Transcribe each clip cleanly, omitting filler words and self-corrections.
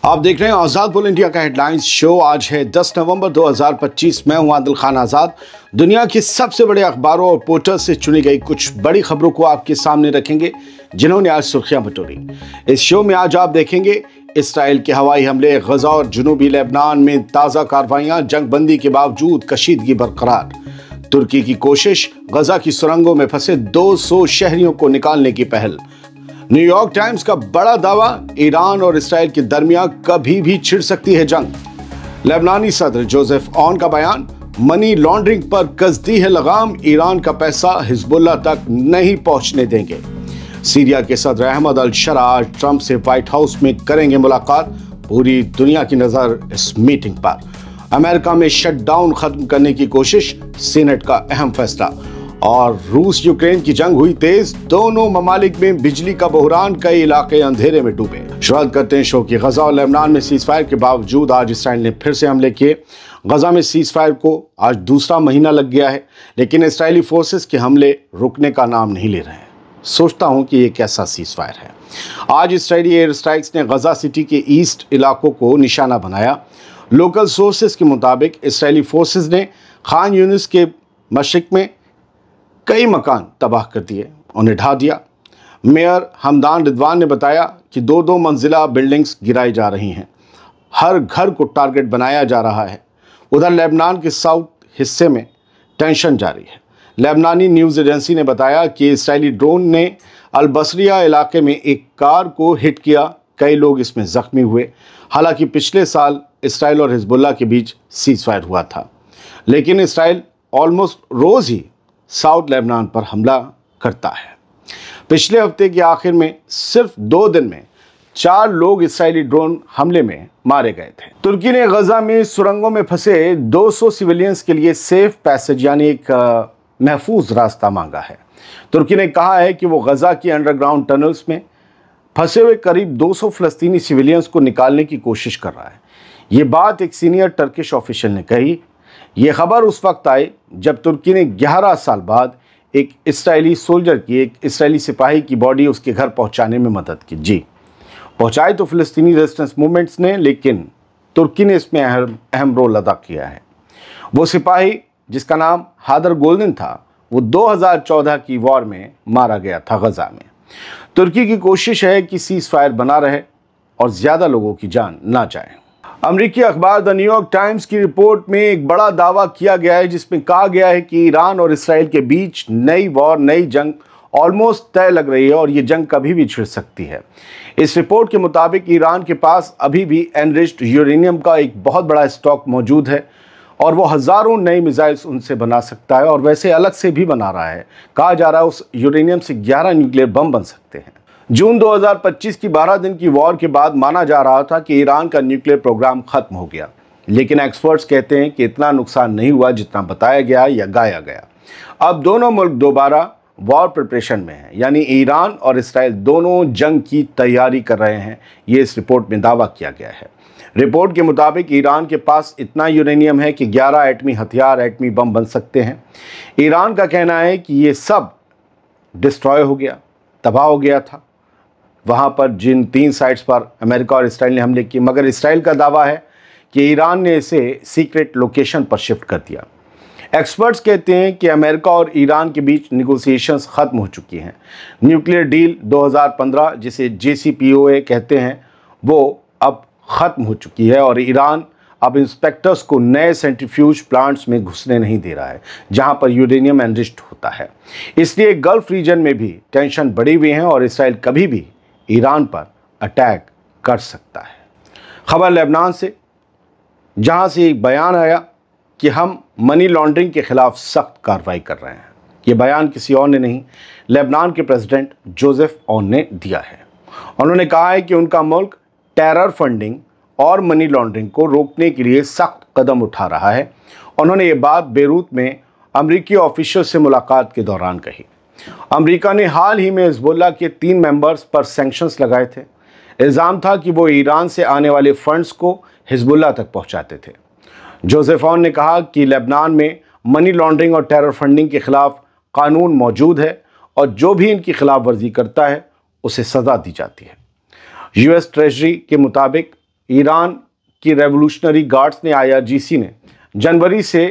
आप देख रहे हैं आज़ाद बोल इंडिया का हेडलाइंस शो। आज है 10 नवंबर 2025। मैं हूं आदिल खान आज़ाद। दुनिया के सबसे बड़े अखबारों और पोर्टल से चुनी गई कुछ बड़ी खबरों को आपके सामने रखेंगे जिन्होंने आज सुर्खियां बटोरी। इस शो में आज आप देखेंगे इसराइल के हवाई हमले, गजा और जुनूबी लेबनान में ताज़ा कार्रवाइयां, जंगबंदी के बावजूद कशीदगी बरकरार, तुर्की की कोशिश, गजा की सुरंगों में फंसे 200 शहरियों को निकालने की पहल, न्यूयॉर्क टाइम्स का बड़ा दावा, ईरान और इसराइल के दरमियान कभी भी छिड़ सकती है जंग, लेबनानी सदर जोसेफ ऑन का बयान, मनी लॉन्ड्रिंग पर कसदी है लगाम, ईरान का पैसा हिजबुल्लाह तक नहीं पहुंचने देंगे, सीरिया के सदर अहमद अल शरा आज ट्रंप से व्हाइट हाउस में करेंगे मुलाकात, पूरी दुनिया की नजर इस मीटिंग पर, अमेरिका में शटडाउन खत्म करने की कोशिश, सीनेट का अहम फैसला, और रूस यूक्रेन की जंग हुई तेज, दोनों ममालिक में बिजली का बहरान, कई इलाके अंधेरे में डूबे। शुरुआत करते हैं शो की। गजा और लेबनान में सीजफायर के बावजूद आज इसराइल ने फिर से हमले किए। गजा में सीजफायर को आज दूसरा महीना लग गया है, लेकिन इसराइली फोर्सेस के हमले रुकने का नाम नहीं ले रहे हैं। सोचता हूं कि ये कैसा सीजफायर है। आज इसराइली एयर स्ट्राइक्स ने गजा सिटी के ईस्ट इलाकों को निशाना बनाया। लोकल सोर्सेस के मुताबिक इसराइली फोर्सेस ने खान यूनिस के मशरिक में कई मकान तबाह कर दिए, उन्हें ढा दिया। मेयर हमदान रिदवान ने बताया कि दो मंजिला बिल्डिंग्स गिराई जा रही हैं, हर घर को टारगेट बनाया जा रहा है। उधर लेबनान के साउथ हिस्से में टेंशन जारी है। लेबनानी न्यूज़ एजेंसी ने बताया कि इसराइली ड्रोन ने अल-बसरिया इलाके में एक कार को हिट किया, कई लोग इसमें ज़ख्मी हुए। हालांकि पिछले साल इसराइल और हिजबुल्लाह के बीच सीज़फायर हुआ था, लेकिन इसराइल ऑलमोस्ट रोज़ ही साउथ लेबनान पर हमला करता है। पिछले हफ्ते के आखिर में सिर्फ 2 दिन में 4 लोग इसराइली ड्रोन हमले में मारे गए थे। तुर्की ने गजा में सुरंगों में फंसे 200 सिविलियंस के लिए सेफ पैसेज यानी एक महफूज रास्ता मांगा है। तुर्की ने कहा है कि वो गजा की अंडरग्राउंड टनल्स में फंसे हुए करीब 200 फ़लस्तीनी सिविलियंस को निकालने की कोशिश कर रहा है। ये बात एक सीनियर टर्किश ऑफिशियल ने कही। ये खबर उस वक्त आई जब तुर्की ने 11 साल बाद एक इस्राएली सोल्जर की, एक इस्राएली सिपाही की बॉडी उसके घर पहुंचाने में मदद की। जी, पहुंचाई तो फ़लस्तीनी रेजिस्टेंस मूवमेंट्स ने, लेकिन तुर्की ने इसमें अहम रोल अदा किया है। वो सिपाही जिसका नाम हादर गोल्डन था, वो 2014 की वॉर में मारा गया था गजा में। तुर्की की कोशिश है कि सीज़ फायर बना रहे और ज़्यादा लोगों की जान ना जाए। अमेरिकी अखबार द न्यूयॉर्क टाइम्स की रिपोर्ट में एक बड़ा दावा किया गया है, जिसमें कहा गया है कि ईरान और इसराइल के बीच नई वॉर, नई जंग ऑलमोस्ट तय लग रही है और ये जंग कभी भी छिड़ सकती है। इस रिपोर्ट के मुताबिक ईरान के पास अभी भी एनरिच्ड यूरेनियम का एक बहुत बड़ा स्टॉक मौजूद है और वो हज़ारों नई मिसाइल्स उनसे बना सकता है और वैसे अलग से भी बना रहा है। कहा जा रहा है उस यूरेनियम से 11 न्यूक्लियर बम बन सकते हैं। जून 2025 की 12 दिन की वॉर के बाद माना जा रहा था कि ईरान का न्यूक्लियर प्रोग्राम खत्म हो गया, लेकिन एक्सपर्ट्स कहते हैं कि इतना नुकसान नहीं हुआ जितना बताया गया या गाया गया। अब दोनों मुल्क दोबारा वॉर प्रिपरेशन में हैं, यानी ईरान और इसराइल दोनों जंग की तैयारी कर रहे हैं। ये इस रिपोर्ट में दावा किया गया है। रिपोर्ट के मुताबिक ईरान के पास इतना यूरेनियम है कि 11 एटमी हथियार, एटमी बम बन सकते हैं। ईरान का कहना है कि ये सब डिस्ट्रॉय हो गया, तबाह हो गया था वहाँ पर जिन 3 साइट्स पर अमेरिका और इसराइल ने हमले किए, मगर इसराइल का दावा है कि ईरान ने इसे सीक्रेट लोकेशन पर शिफ्ट कर दिया। एक्सपर्ट्स कहते हैं कि अमेरिका और ईरान के बीच निगोसिएशंस ख़त्म हो चुकी हैं। न्यूक्लियर डील 2015 जिसे JCPOA कहते हैं, वो अब ख़त्म हो चुकी है और ईरान अब इंस्पेक्टर्स को नए सेंट्रीफ्यूज प्लांट्स में घुसने नहीं दे रहा है जहां पर यूरेनियम एनरिच्ड होता है। इसलिए गल्फ रीजन में भी टेंशन बढ़ी हुई है और इसराइल कभी भी ईरान पर अटैक कर सकता है। खबर लेबनान से, जहां से एक बयान आया कि हम मनी लॉन्ड्रिंग के खिलाफ सख्त कार्रवाई कर रहे हैं। ये बयान किसी और ने नहीं, लेबनान के प्रेसिडेंट जोसेफ ऑन ने दिया है। उन्होंने कहा है कि उनका मुल्क टेरर फंडिंग और मनी लॉन्ड्रिंग को रोकने के लिए सख्त कदम उठा रहा है। उन्होंने ये बात बेरूत में अमरीकी ऑफिशियल से मुलाकात के दौरान कही। अमेरिका ने हाल ही में हिजबुल्लाह के 3 मेंबर्स पर सैंक्शंस लगाए थे। इल्ज़ाम था कि वो ईरान से आने वाले फंड्स को हिजबुल्लाह तक पहुंचाते थे। जोसेफ ऑन ने कहा कि लेबनान में मनी लॉन्ड्रिंग और टेरर फंडिंग के खिलाफ कानून मौजूद है और जो भी इनकी खिलाफ वर्जी करता है उसे सज़ा दी जाती है। US ट्रेजरी के मुताबिक ईरान की रेवोल्यूशनरी गार्ड्स ने, IRGC ने, जनवरी से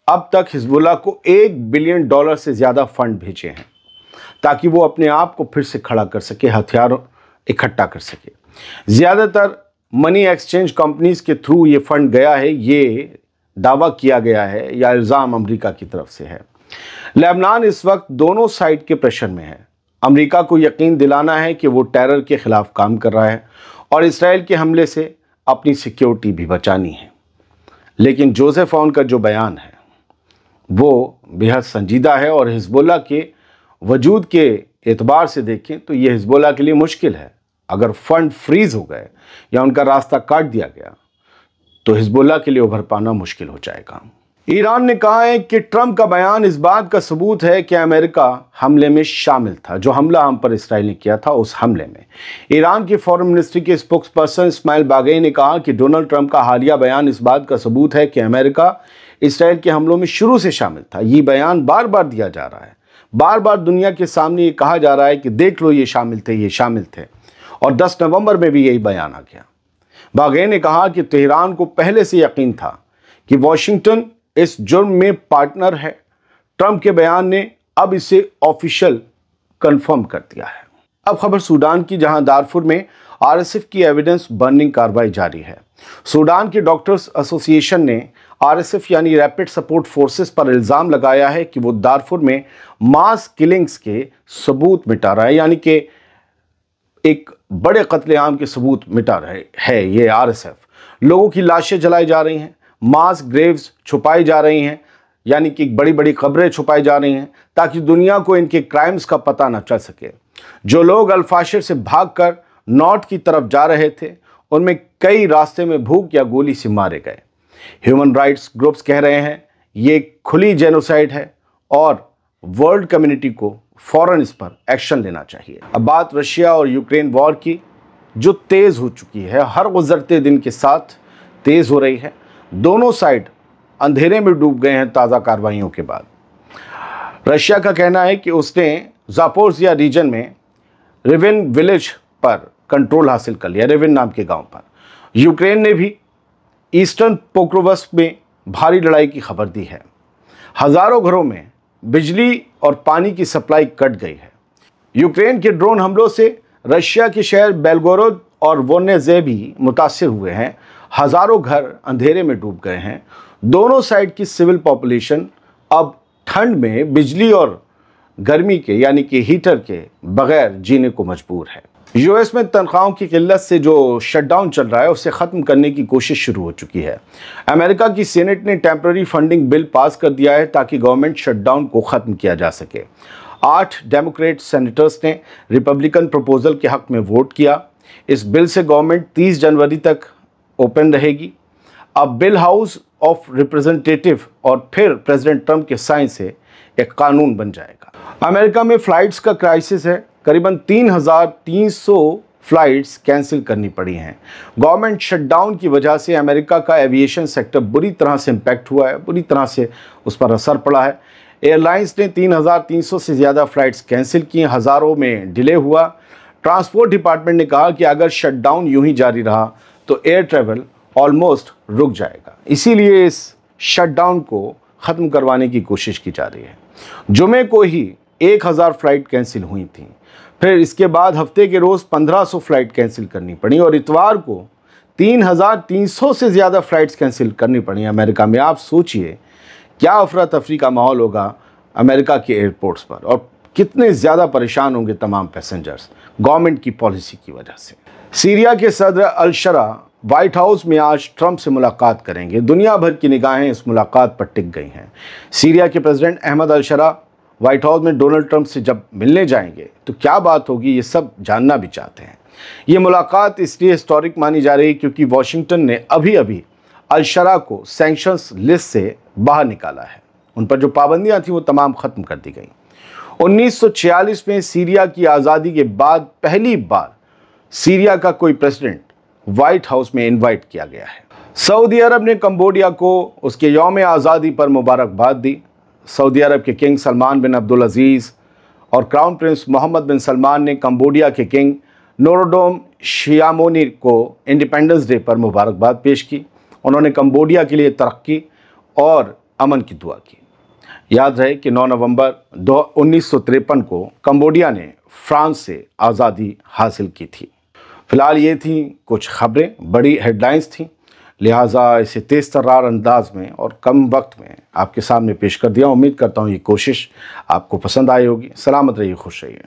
अब तक हिजबुल्लाह को $1 बिलियन से ज़्यादा फंड भेजे हैं ताकि वो अपने आप को फिर से खड़ा कर सके, हथियार इकट्ठा कर सके। ज़्यादातर मनी एक्सचेंज कंपनीज के थ्रू ये फंड गया है, ये दावा किया गया है या इल्ज़ाम अमेरिका की तरफ से है। लेबनान इस वक्त दोनों साइड के प्रेशर में है। अमेरिका को यकीन दिलाना है कि वो टेरर के खिलाफ काम कर रहा है और इसराइल के हमले से अपनी सिक्योरिटी भी बचानी है। लेकिन जोसेफ ऑन का जो बयान है वो बेहद संजीदा है और हिजबुल्लाह के वजूद के एतबार से देखें तो ये हिजबुल्लाह के लिए मुश्किल है। अगर फंड फ्रीज हो गए या उनका रास्ता काट दिया गया तो हिजबुल्लाह के लिए उभर पाना मुश्किल हो जाएगा। ईरान ने कहा है कि ट्रंप का बयान इस बात का सबूत है कि अमेरिका हमले में शामिल था, जो हमला हम पर इसराइल ने किया था उस हमले में। ईरान की फॉरेन मिनिस्ट्री के स्पोक्स पर्सन इस्माइल बागई ने कहा कि डोनाल्ड ट्रंप का हालिया बयान इस बात का सबूत है कि अमेरिका इसराइल के हमलों में शुरू से शामिल था। ये बयान बार बार दिया जा रहा है, बार बार दुनिया के सामने ये कहा जा रहा है कि देख लो ये शामिल थे, ये शामिल थे, और 10 नवंबर में भी यही बयान आ गया। बागई ने कहा कि तेहरान को पहले से यकीन था कि वॉशिंगटन इस जुर्म में पार्टनर है। ट्रंप के बयान ने अब इसे ऑफिशियल कंफर्म कर दिया है। अब खबर सूडान की, जहां दारफुर में RSF की एविडेंस बर्निंग कार्रवाई जारी है। सूडान के डॉक्टर्स एसोसिएशन ने RSF यानी रैपिड सपोर्ट फोर्सेस पर इल्ज़ाम लगाया है कि वो दारफुर में मास किलिंग्स के सबूत मिटा रहा है, यानी कि एक बड़े कत्लेआम के सबूत मिटा रहे है ये RSF। लोगों की लाशें जलाई जा रही हैं, मास ग्रेव्स छुपाई जा रही हैं, यानी कि बड़ी बड़ी कब्रें छुपाई जा रही हैं ताकि दुनिया को इनके क्राइम्स का पता न चल सके। जो लोग अल्फाशिर से भागकर नॉर्थ की तरफ जा रहे थे उनमें कई रास्ते में भूख या गोली से मारे गए। ह्यूमन राइट्स ग्रुप्स कह रहे हैं ये खुली जेनोसाइड है और वर्ल्ड कम्युनिटी को फौरन इस पर एक्शन लेना चाहिए। अब बात रशिया और यूक्रेन वॉर की, जो तेज़ हो चुकी है, हर गुजरते दिन के साथ तेज़ हो रही है। दोनों साइड अंधेरे में डूब गए हैं ताज़ा कार्रवाइयों के बाद। रशिया का कहना है कि उसने ज़ापोरिज़िया रीजन में रिविन विलेज पर कंट्रोल हासिल कर लिया, रिविन नाम के गांव पर। यूक्रेन ने भी ईस्टर्न पोक्रोवस्क में भारी लड़ाई की खबर दी है। हज़ारों घरों में बिजली और पानी की सप्लाई कट गई है। यूक्रेन के ड्रोन हमलों से रशिया के शहर बेलगोरोद और वोनेजे भी मुतासिर हुए हैं। हज़ारों घर अंधेरे में डूब गए हैं। दोनों साइड की सिविल पॉपुलेशन अब ठंड में बिजली और गर्मी के यानी कि हीटर के बगैर जीने को मजबूर है। यूएस में तनख्वाहों की किल्लत से जो शटडाउन चल रहा है उसे ख़त्म करने की कोशिश शुरू हो चुकी है। अमेरिका की सीनेट ने टेम्पररी फंडिंग बिल पास कर दिया है ताकि गवर्नमेंट शटडाउन को ख़त्म किया जा सके। 8 डेमोक्रेट सेनेटर्स ने रिपब्लिकन प्रपोजल के हक़ में वोट किया। इस बिल से गवर्नमेंट 30 जनवरी तक ओपन रहेगी। अब बिल हाउस ऑफ रिप्रेजेंटेटिव और फिर प्रेसिडेंट ट्रंप के साइन से एक कानून बन जाएगा। अमेरिका में फ़्लाइट्स का क्राइसिस है। करीबन 3,300 फ़्लाइट्स कैंसिल करनी पड़ी हैं। गवर्नमेंट शटडाउन की वजह से अमेरिका का एविएशन सेक्टर बुरी तरह से इम्पैक्ट हुआ है, बुरी तरह से उस पर असर पड़ा है। एयरलाइंस ने 3,300 से ज़्यादा फ़्लाइट्स कैंसिल की, हज़ारों में डिले हुआ। ट्रांसपोर्ट डिपार्टमेंट ने कहा कि अगर शटडाउन यूं ही जारी रहा तो एयर ट्रैवल ऑलमोस्ट रुक जाएगा। इसीलिए इस शटडाउन को ख़त्म करवाने की कोशिश की जा रही है। जुमे को ही 1,000 फ़्लाइट कैंसिल हुई थी, फिर इसके बाद हफ्ते के रोज़ 1,500 फ़्लाइट कैंसिल करनी पड़ी और इतवार को 3,300 से ज़्यादा फ़्लाइट्स कैंसिल करनी पड़ी अमेरिका में। आप सोचिए क्या अफरा तफरी का माहौल होगा अमेरिका के एयरपोर्ट्स पर और कितने ज़्यादा परेशान होंगे तमाम पैसेंजर्स गवर्नमेंट की पॉलिसी की वजह से। सीरिया के सदर अल-शरा व्हाइट हाउस में आज ट्रंप से मुलाकात करेंगे। दुनिया भर की निगाहें इस मुलाकात पर टिक गई हैं। सीरिया के प्रेसिडेंट अहमद अल-शरा व्हाइट हाउस में डोनाल्ड ट्रंप से जब मिलने जाएंगे तो क्या बात होगी, ये सब जानना भी चाहते हैं। ये मुलाकात इसलिए हिस्टोरिक मानी जा रही है क्योंकि वॉशिंगटन ने अभी अभी अल-शरा को सैंक्शंस लिस्ट से बाहर निकाला है। उन पर जो पाबंदियां थी वो तमाम ख़त्म कर दी गई। 1946 में सीरिया की आज़ादी के बाद पहली बार सीरिया का कोई प्रेसिडेंट व्हाइट हाउस में इनवाइट किया गया है। सऊदी अरब ने कंबोडिया को उसके यौम आज़ादी पर मुबारकबाद दी। सऊदी अरब के किंग सलमान बिन अब्दुल अजीज़ और क्राउन प्रिंस मोहम्मद बिन सलमान ने कंबोडिया के किंग नोरोडोम शियामोनी को इंडिपेंडेंस डे पर मुबारकबाद पेश की। उन्होंने कंबोडिया के लिए तरक्की और अमन की दुआ की। याद रहे कि 9 नवंबर 1953 को कंबोडिया ने फ्रांस से आज़ादी हासिल की थी। फिलहाल ये थी कुछ खबरें, बड़ी हेडलाइंस थीं, लिहाजा इसे तेज़ तर्रार अंदाज में और कम वक्त में आपके सामने पेश कर दिया। उम्मीद करता हूँ ये कोशिश आपको पसंद आई होगी। सलामत रहिए, खुश रहिए।